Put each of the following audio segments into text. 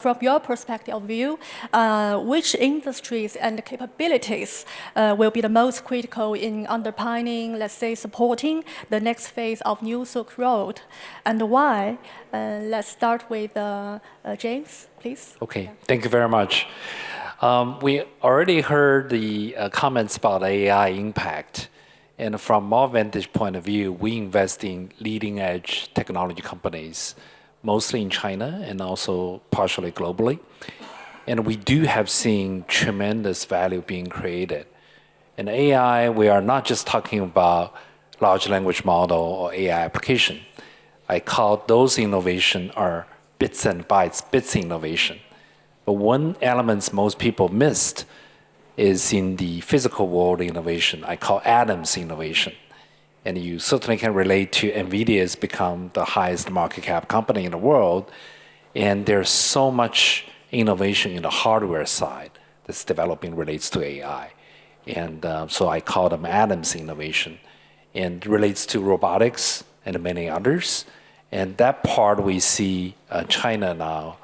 From your perspective of view, which industries and capabilities will be the most critical in underpinning, let's say, supporting the next phase of New Silk Road, and why? Let's start with James, please. Okay, thank you very much. We already heard the comments about AI impact. And from our vantage point of view, we invest in leading edge technology companies, mostly in China and also partially globally. And we do have seen tremendous value being created. In AI, we are not just talking about large language model or AI application. I call those innovation are bits and bytes, bits innovation. But one element most people missed is in the physical world innovation. I call atoms innovation. And you certainly can relate to NVIDIA's become the highest market cap company in the world. And there's so much innovation in the hardware side that's developing relates to AI. And so I call them atoms innovation. And relates to robotics and many others. And that part we see China now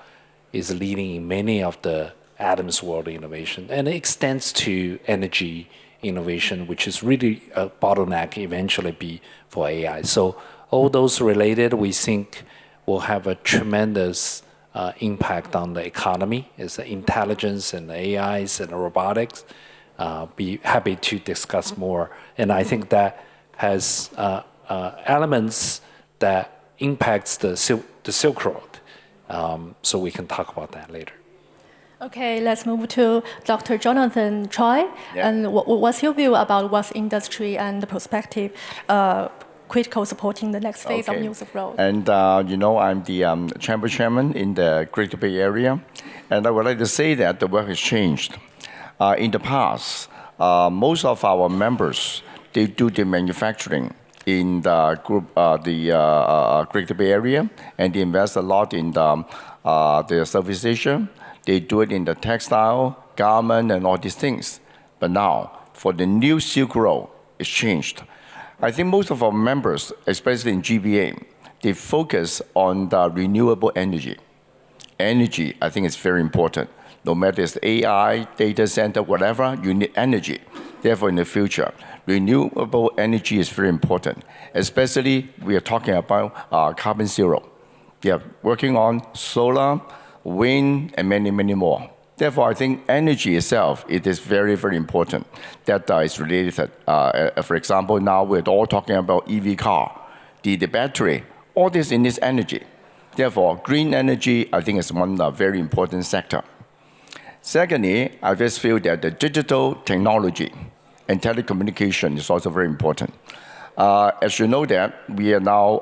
is leading in many of the atoms world innovation. And it extends to energy innovation, which is really a bottleneck eventually be for AI. So all those related, we think will have a tremendous impact on the economy, is the intelligence and the AIs and the robotics. Be happy to discuss more. And I think that has elements that impacts the Silk Road. So we can talk about that later. Okay, let's move to Dr. Jonathan Choi. Yeah. And what's your view about what's industry and the perspective critical supporting the next phase of New Silk Road? And I'm the chamber chairman in the Greater Bay Area. And I would like to say that the work has changed. In the past, most of our members, they do the manufacturing in the group, the Greater Bay Area, and they invest a lot in the Southeast Asia. They do it in the textile, garment, and all these things. But now, for the new Silk Road, it's changed. I think most of our members, especially in GBA, they focus on the renewable energy. Energy, I think, is very important. No matter it's AI, data center, whatever, you need energy. Therefore, in the future, renewable energy is very important. Especially, we are talking about carbon zero. They are working on solar, wind, and many, many more. Therefore, I think energy itself, it is very, very important that is related. For example, now we're all talking about EV car, the battery, all this in this energy. Therefore, green energy, I think, is one very important sector. Secondly, I just feel that the digital technology and telecommunication is also very important. As you know that, we are now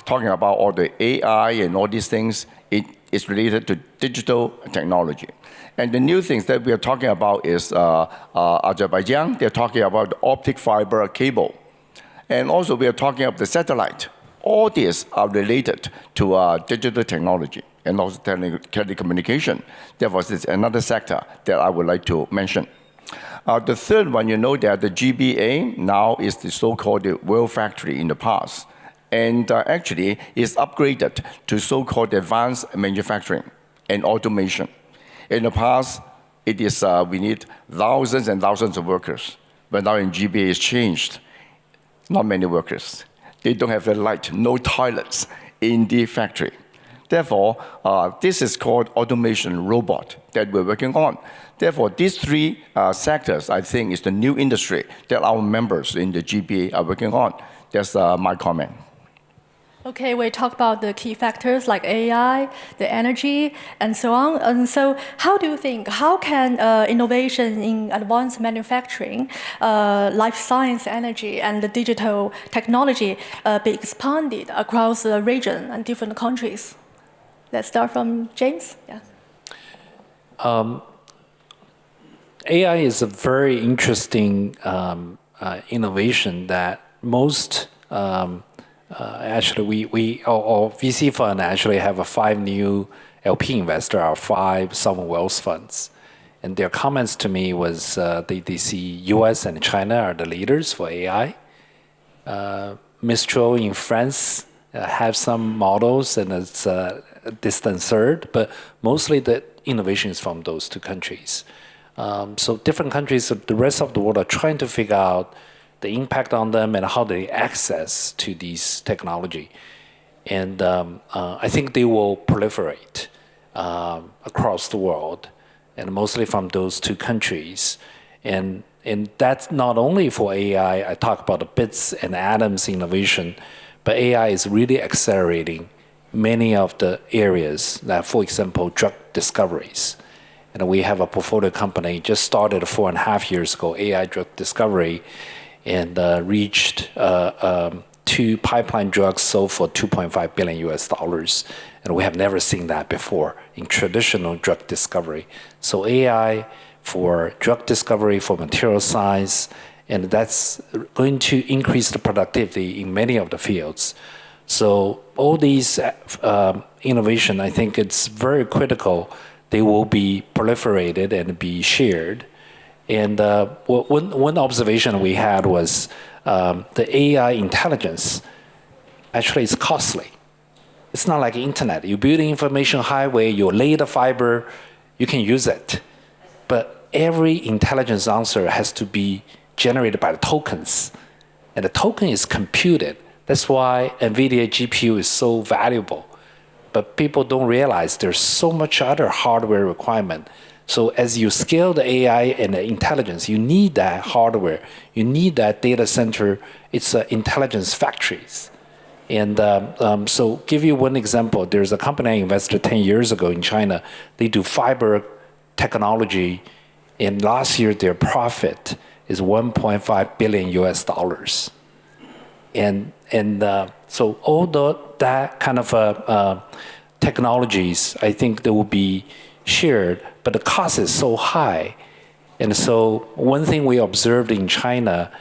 talking about all the AI and all these things. It is related to digital technology. And the new things that we are talking about is Azerbaijan, they're talking about the optic fiber cable. And also we are talking about the satellite. All these are related to digital technology and also telecommunication. Therefore, this is another sector that I would like to mention. The third one, you know that the GBA now is the so-called world factory in the past. And actually is upgraded to so-called advanced manufacturing and automation. In the past, it is we need thousands and thousands of workers. But now in GBA, it's changed. Not many workers. They don't have the light, no toilets in the factory. Therefore, this is called automation robot that we're working on. Therefore, these three sectors, I think, is the new industry that our members in the GBA are working on. That's my comment. Okay, we talked about the key factors like AI, the energy, and so on. And so how do you think, how can innovation in advanced manufacturing, life science energy, and the digital technology be expanded across the region and different countries? Let's start from James. Yeah. AI is a very interesting innovation that most actually, our VC fund actually have 5 new LP investors, our 5 sovereign wealth funds. And their comments to me was they see US and China are the leaders for AI. Mistral in France have some models, and it's distant third, but mostly the innovation is from those two countries. So different countries, the rest of the world are trying to figure out the impact on them and how they access to these technology. And I think they will proliferate across the world, and mostly from those two countries. And that's not only for AI. I talk about the bits and atoms innovation, but AI is really accelerating many of the areas that, for example, drug discoveries. And we have a portfolio company just started 4.5 years ago, AI drug discovery, and reached 2 pipeline drugs sold for $2.5 billion US. And we have never seen that before in traditional drug discovery. So AI for drug discovery, for material science, and that's going to increase the productivity in many of the fields. So all these innovation, I think it's very critical. They will be proliferated and be shared. And one observation we had was the AI intelligence actually is costly. It's not like internet. You build an information highway, you lay the fiber, you can use it. But every intelligence answer has to be generated by the tokens. And the token is computed. That's why NVIDIA GPU is so valuable. But people don't realize there's so much other hardware requirement. So as you scale the AI and the intelligence, you need that hardware. You need that data center. It's intelligence factories. And so give you one example. There's a company I invested 10 years ago in China. They do fiber technology. And last year, their profit is $1.5 billion US. And so all that kind of technologies, I think they will be shared, but the cost is so high. And so one thing we observed in China,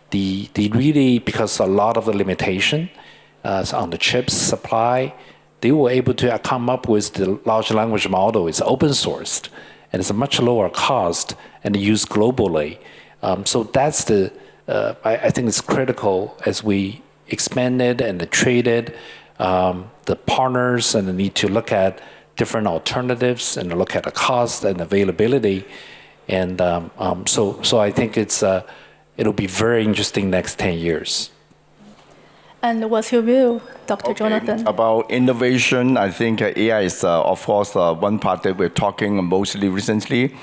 the really, because a lot of the limitation on the chips supply, they were able to come up with the large language model. It's open sourced, and it's a much lower cost and used globally. So that's I think it's critical as we expand it and trade it, the partners, and the need to look at different alternatives and look at the cost and availability. And so I think it'll be very interesting next 10 years. And what's your view, Dr. Jonathan? About innovation, I think AI is, of course, one part that we're talking mostly recently.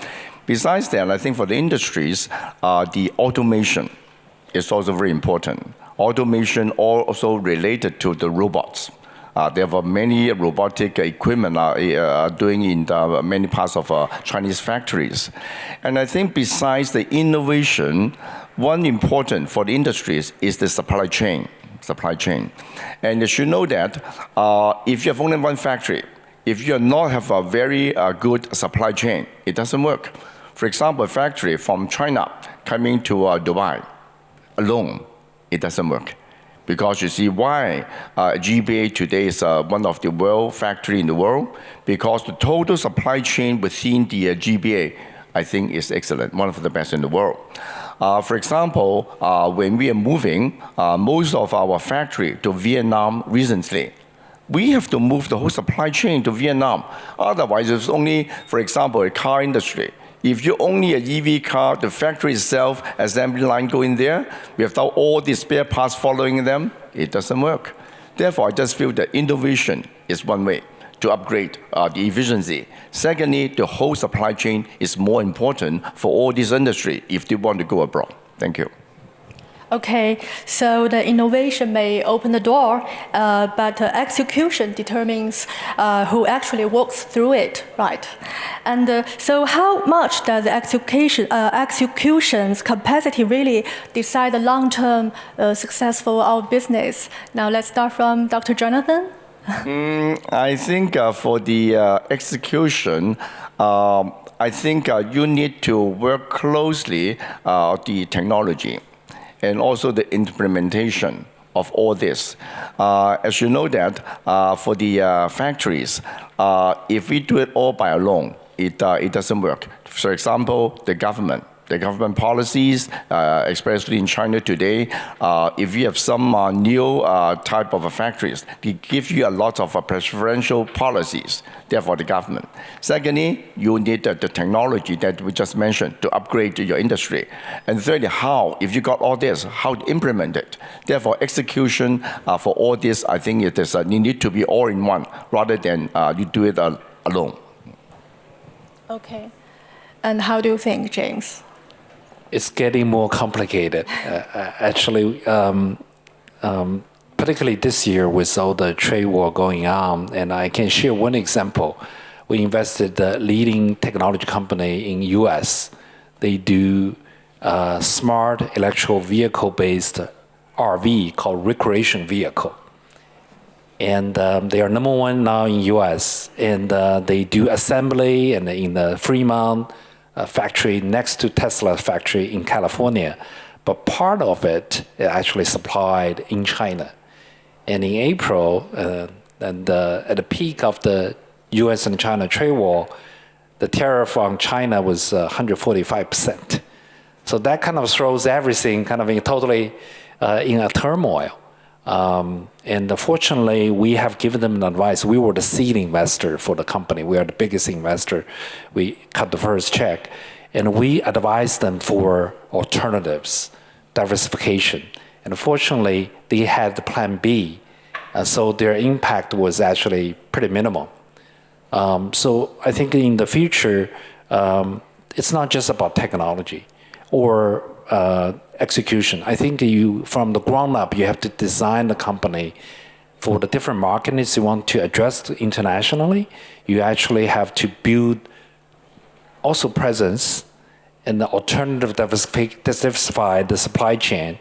Besides that, I think for the industries, the automation is also very important. Automation also related to the robots. There are many robotic equipment doing in many parts of Chinese factories. And I think besides the innovation, one important for the industries is the supply chain. And you should know that if you have only one factory, if you not have a very good supply chain, it doesn't work. For example, a factory from China coming to Dubai alone, it doesn't work. Because you see why GBA today is one of the world factory in the world, because the total supply chain within the GBA, I think, is excellent, one of the best in the world. For example, when we are moving most of our factory to Vietnam recently, we have to move the whole supply chain to Vietnam. Otherwise, it's only, for example, a car industry. If you only an EV car, the factory itself, assembly line going there, without all the spare parts following them, it doesn't work. Therefore, I just feel that innovation is one way to upgrade the efficiency. Secondly, the whole supply chain is more important for all this industry if they want to go abroad. Thank you. Okay, so the innovation may open the door, but execution determines who actually walks through it, right? And so how much does execution's capacity really decide the long-term successful of business? Now let's start from Dr. Jonathan. I think for the execution, I think you need to work closely the technology and also the implementation of all this. As you know that for the factories, if we do it all by alone, it doesn't work. For example, the government, the government policies, especially in China today. If you have some new type of factories, they give you a lot of preferential policies, therefore the government. Secondly, you need the technology that we just mentioned to upgrade your industry. And thirdly, how, if you got all this, how to implement it. Therefore, execution for all this, I think it is, you need to be all in one rather than you do it alone. Okay. And how do you think, James? It's getting more complicated. Actually, particularly this year with all the trade war going on, and I can share one example. We invested the leading technology company in US. They do smart electrical vehicle-based RV called recreation vehicle. And they are number one now in US. And they do assembly and in the Fremont factory next to Tesla factory in California. But part of it actually supplied in China. And in April, at the peak of the US and China trade war, the tariff on China was 145%. So that kind of throws everything kind of totally in a turmoil. And fortunately, we have given them advice. We were the seed investor for the company. We are the biggest investor. We cut the first check. And we advised them for alternatives, diversification. And fortunately, they had the plan B. So their impact was actually pretty minimal. So I think in the future, it's not just about technology or execution. I think you, from the ground up, you have to design the company for the different markets you want to address internationally. You actually have to build also presence and the alternative diversify the supply chain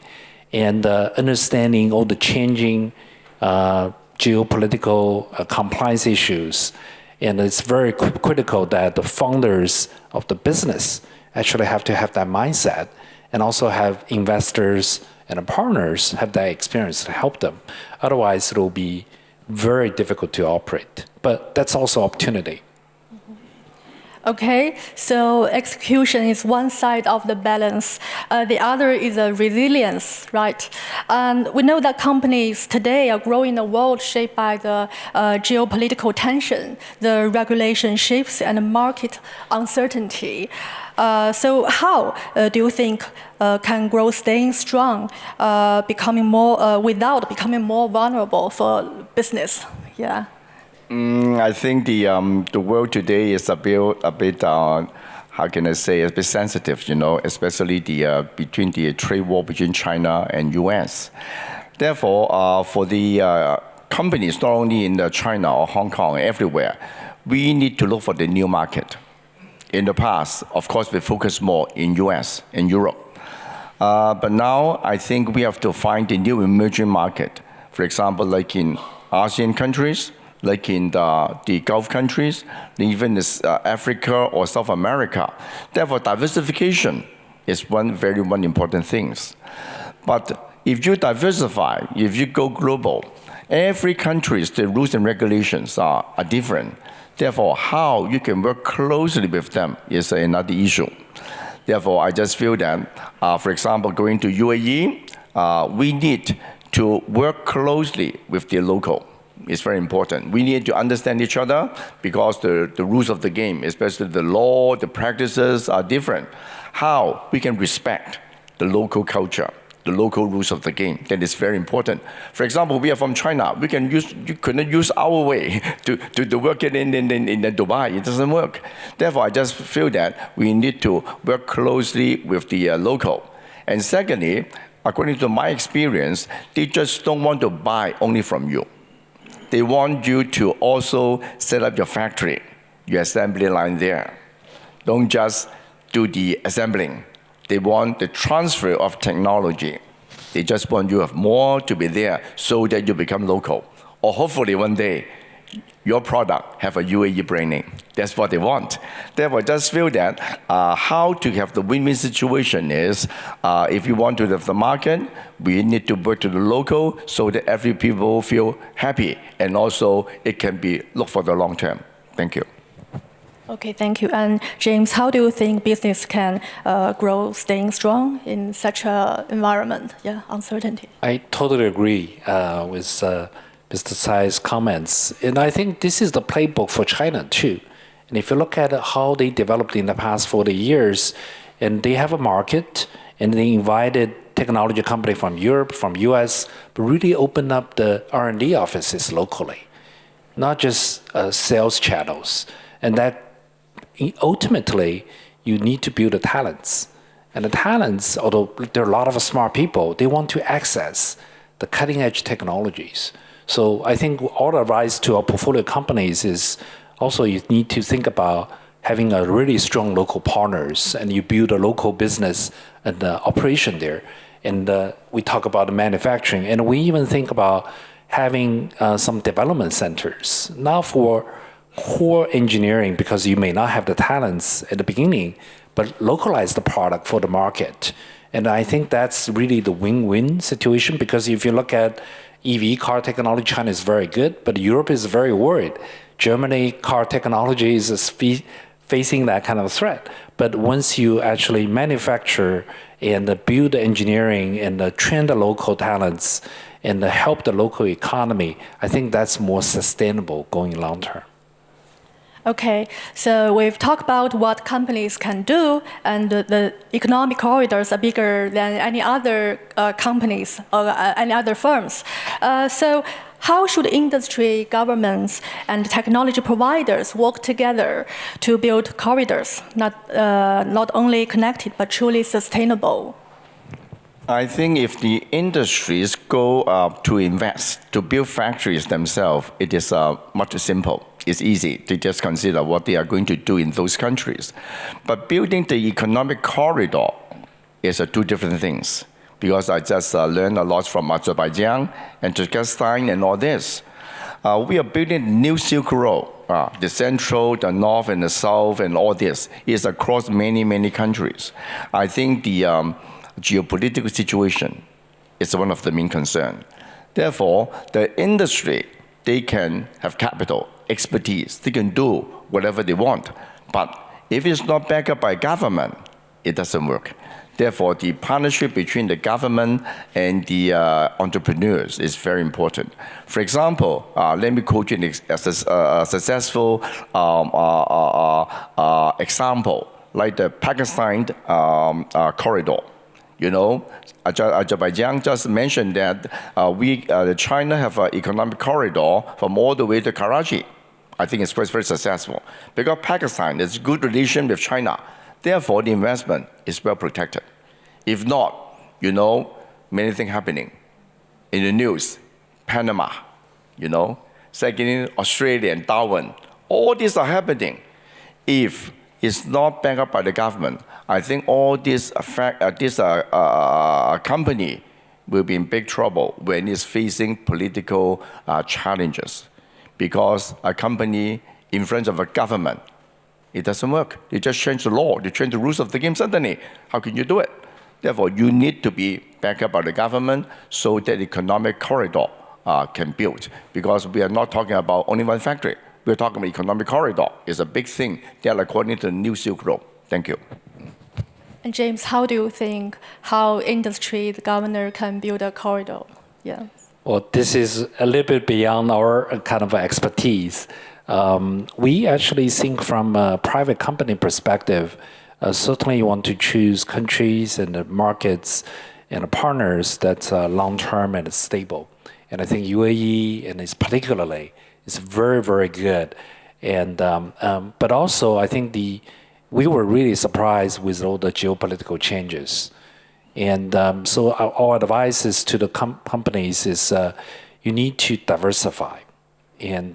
and understanding all the changing geopolitical compliance issues. And it's very critical that the founders of the business actually have to have that mindset and also have investors and partners have that experience to help them. Otherwise, it will be very difficult to operate. But that's also opportunity. Okay, so execution is one side of the balance. The other is resilience, right? We know that companies today are growing in a world shaped by the geopolitical tension, the regulation shifts, and the market uncertainty. So how do you think can growth staying strong, becoming more without becoming more vulnerable for business? Yeah. I think the world today is a bit how can I say, a bit sensitive, you know, especially between the trade war between China and US. Therefore, for the companies, not only in China or Hong Kong, everywhere, we need to look for the new market. In the past, of course, we focus more in US and Europe. But now, I think we have to find the new emerging market. For example, like in ASEAN countries, like in the Gulf countries, even Africa or South America. Therefore, diversification is one important thing. But if you diversify, if you go global, every country's the rules and regulations are different. Therefore, how you can work closely with them is another issue. Therefore, I just feel that, for example, going to UAE, we need to work closely with the local. It's very important. We need to understand each other because the rules of the game, especially the law, the practices are different. How we can respect the local culture, the local rules of the game, that is very important. For example, we are from China. You cannot use our way to work it in Dubai. It doesn't work. Therefore, I just feel that we need to work closely with the local. And secondly, according to my experience, they just don't want to buy only from you. They want you to also set up your factory, your assembly line there. Don't just do the assembling. They want the transfer of technology. They just want you to have more to be there so that you become local. Or hopefully one day, your product have a UAE brand name. That's what they want. Therefore, I just feel that how to have the win-win situation is, if you want to have the market, we need to work to the local so that every people feel happy and also it can be looked for the long term. Thank you. Okay, thank you. And James, how do you think business can grow, staying strong in such an environment? Yeah, uncertainty. I totally agree with Mr. Tsai's comments. And I think this is the playbook for China too. And if you look at how they developed in the past 40 years, and they have a market, and they invited technology company from Europe, from US, but really opened up the R&D offices locally, not just sales channels. And that ultimately, you need to build the talents. And the talents, although there are a lot of smart people, they want to access the cutting edge technologies. So I think our advice to our portfolio companies is also you need to think about having a really strong local partners, and you build a local business and the operation there. And we talk about the manufacturing, and we even think about having some development centers, not for core engineering, because you may not have the talents at the beginning, but localize the product for the market. And I think that's really the win-win situation, because if you look at EV car technology, China is very good, but Europe is very worried. Germany car technology is facing that kind of threat. But once you actually manufacture and build engineering and train the local talents and help the local economy, I think that's more sustainable going long term. Okay, so we've talked about what companies can do, and the economic corridors are bigger than any other companies or any other firms. So how should industry, governments, and technology providers work together to build corridors, not only connected, but truly sustainable? I think if the industries go to invest, to build factories themselves, it is much simple. It's easy to just consider what they are going to do in those countries. But building the economic corridor is two different things, because I just learned a lot from Azerbaijan and Turkestan and all this. We are building the new Silk Road. The central, the north, and the south, and all this is across many, many countries. I think the geopolitical situation is one of the main concerns. Therefore, the industry, they can have capital, expertise, they can do whatever they want. But if it's not backed up by government, it doesn't work. Therefore, the partnership between the government and the entrepreneurs is very important. For example, let me quote you a successful example, like the Pakistan corridor. You know, Azerbaijan just mentioned that China have an economic corridor from all the way to Karachi. I think it's very successful because Pakistan has good relation with China. Therefore, the investment is well protected. If not, you know, many things happening in the news. Panama, you know, second Australia and Darwin. All these are happening. If it's not backed up by the government, I think all this company will be in big trouble when it's facing political challenges. Because a company in front of a government, it doesn't work. They just change the law, they change the rules of the game suddenly. How can you do it? Therefore, you need to be backed up by the government so that economic corridor can build. Because we are not talking about only one factory. We're talking about economic corridor. It's a big thing that according to the new Silk Road. Thank you. And James, how do you think how industry, the governor can build a corridor? Yeah. Well, this is a little bit beyond our kind of expertise. We actually think from a private company perspective, certainly you want to choose countries and markets and partners that's long-term and stable. And I think UAE, and it's particularly, is very, very good. And but also, I think we were really surprised with all the geopolitical changes. And so our advice is to the companies is you need to diversify. And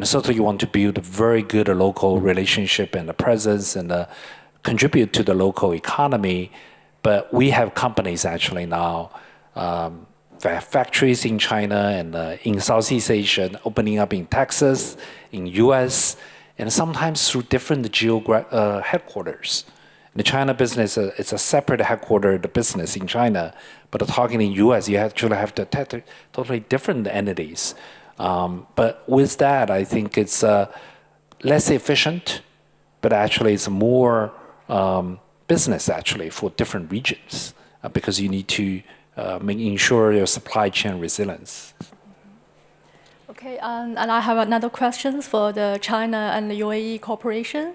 certainly you want to build a very good local relationship and a presence and contribute to the local economy. But we have companies actually now, factories in China and in Southeast Asia, opening up in Texas, in US, and sometimes through different headquarters. The China business, it's a separate headquartered business in China, but talking in US, you actually have to totally different entities. But with that, I think it's less efficient, but actually it's more business actually for different regions because you need to ensure your supply chain resilience. Okay, and I have another question for the China and the UAE cooperation.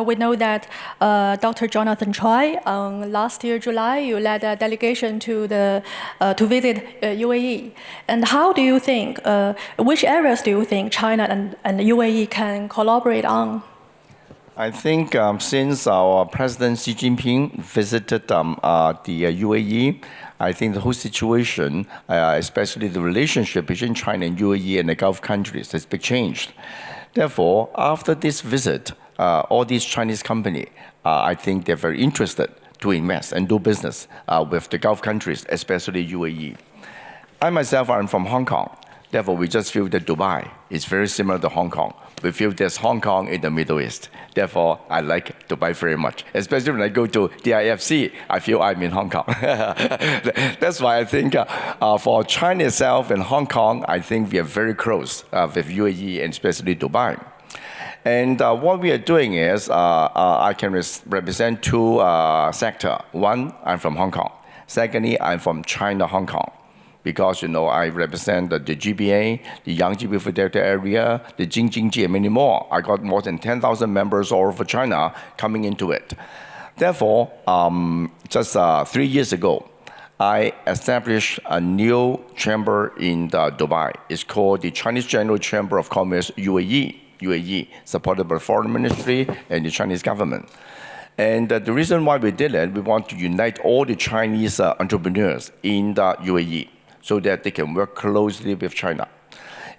We know that Dr. Jonathan Choi, last year July, you led a delegation to visit UAE. And how do you think, which areas do you think China and the UAE can collaborate on? I think since our President Xi Jinping visited the UAE, I think the whole situation, especially the relationship between China and UAE and the Gulf countries, has been changed. Therefore, after this visit, all these Chinese companies, I think they're very interested to invest and do business with the Gulf countries, especially UAE. I myself am from Hong Kong. Therefore, we just feel that Dubai is very similar to Hong Kong. We feel there's Hong Kong in the Middle East. Therefore, I like Dubai very much. Especially when I go to the IFC, I feel I'm in Hong Kong. That's why I think for China itself and Hong Kong, I think we are very close with UAE and especially Dubai. And what we are doing is I can represent two sectors. One, I'm from Hong Kong. Secondly, I'm from China, Hong Kong. Because, I represent the GBA, the Yangtze River Delta area, the Jing-Jin-Ji, and many more. I got more than 10,000 members all over China coming into it. Therefore, just 3 years ago, I established a new chamber in Dubai. It's called the Chinese General Chamber of Commerce, UAE, supported by the Foreign Ministry and the Chinese government. And the reason why we did it, we want to unite all the Chinese entrepreneurs in the UAE, so that they can work closely with China.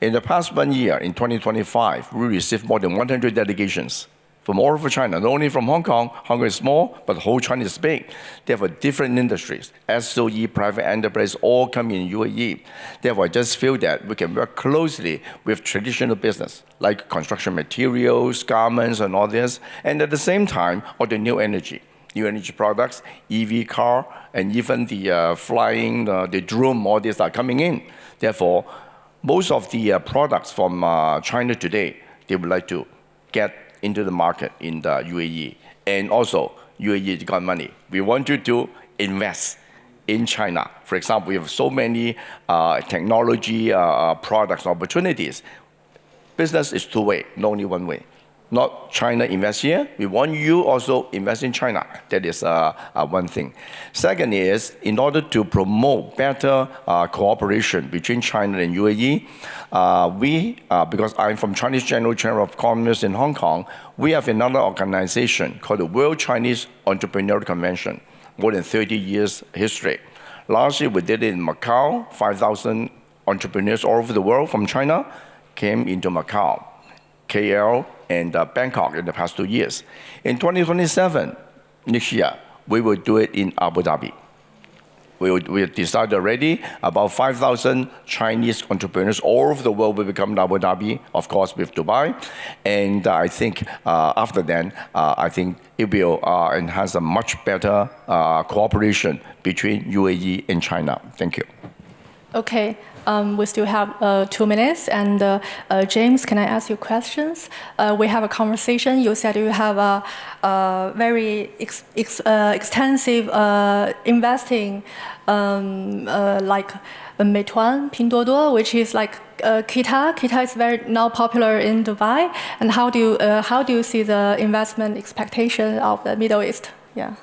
In the past 1 year, in 2025, we received more than 100 delegations from all over China, not only from Hong Kong. Hong Kong is small, but the whole China is big. They have different industries, SOE, private enterprise, all coming in UAE. Therefore, I just feel that we can work closely with traditional business, like construction materials, garments, and all this, and at the same time, all the new energy products, EV car, and even the flying, the drone, all these are coming in. Therefore, most of the products from China today, they would like to get into the market in the UAE. And also, UAE got money. We want you to invest in China. For example, we have so many technology products opportunities. Business is two-way, not only one way. Not China invest here. We want you also invest in China. That is one thing. Second is, in order to promote better cooperation between China and UAE, because I'm from Chinese General Chamber of Commerce in Hong Kong, we have another organization called the World Chinese Entrepreneurial Convention, more than 30 years history. Last year, we did it in Macau. 5,000 entrepreneurs all over the world from China came into Macau, KL, and Bangkok in the past 2 years. In 2027, next year, we will do it in Abu Dhabi. We decided already about 5,000 Chinese entrepreneurs all over the world will become in Abu Dhabi, of course, with Dubai. And I think after then, I think it will enhance a much better cooperation between UAE and China. Thank you. Okay. We still have 2 minutes, and James, can I ask you questions? We have a conversation. You said you have a very extensive investing, like Meituan, Pinduoduo, which is like Kita. Kita is very now popular in Dubai. And how do you see the investment expectation of the Middle East? Yeah.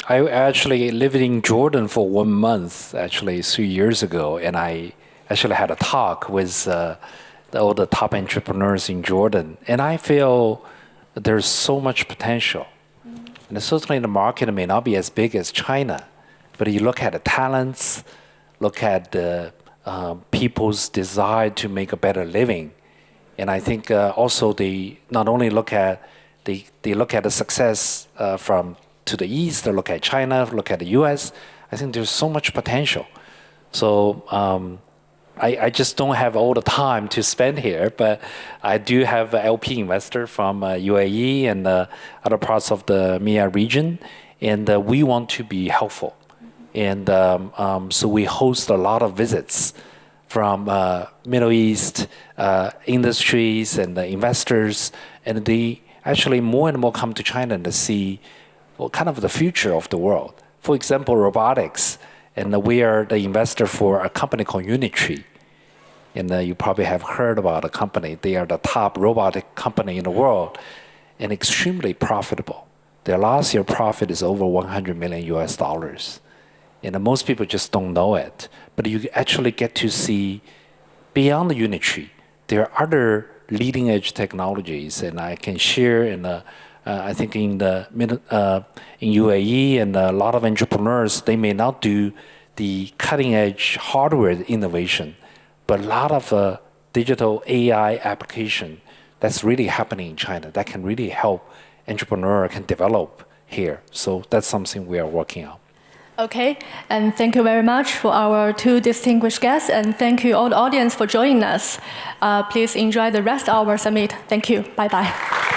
I actually lived in Jordan for 1 month, actually 3 years ago, and I actually had a talk with all the top entrepreneurs in Jordan, and I feel that there's so much potential. And certainly the market may not be as big as China, but you look at the talents, look at the people's desire to make a better living, and I think also they not only look at the success from to the east, look at China, look at the US. I think there's so much potential. So I just don't have all the time to spend here, but I do have an LP investor from UAE and other parts of the MEA region, and we want to be helpful. And so we host a lot of visits from Middle East industries and the investors, and they actually more and more come to China to see kind of the future of the world. For example, robotics, and we are the investor for a company called Unitree. And you probably have heard about the company. They are the top robotic company in the world and extremely profitable. Their last year profit is over 100 million US dollars. And most people just don't know it. But you actually get to see beyond the Unitree, there are other leading edge technologies. And I can share I think in UAE and a lot of entrepreneurs, they may not do the cutting edge hardware innovation, but a lot of digital AI application that's really happening in China that can really help entrepreneur can develop here. So that's something we are working on. Okay, and thank you very much for our two distinguished guests, and thank you all the audience for joining us. Please enjoy the rest of our summit. Thank you. Bye-bye.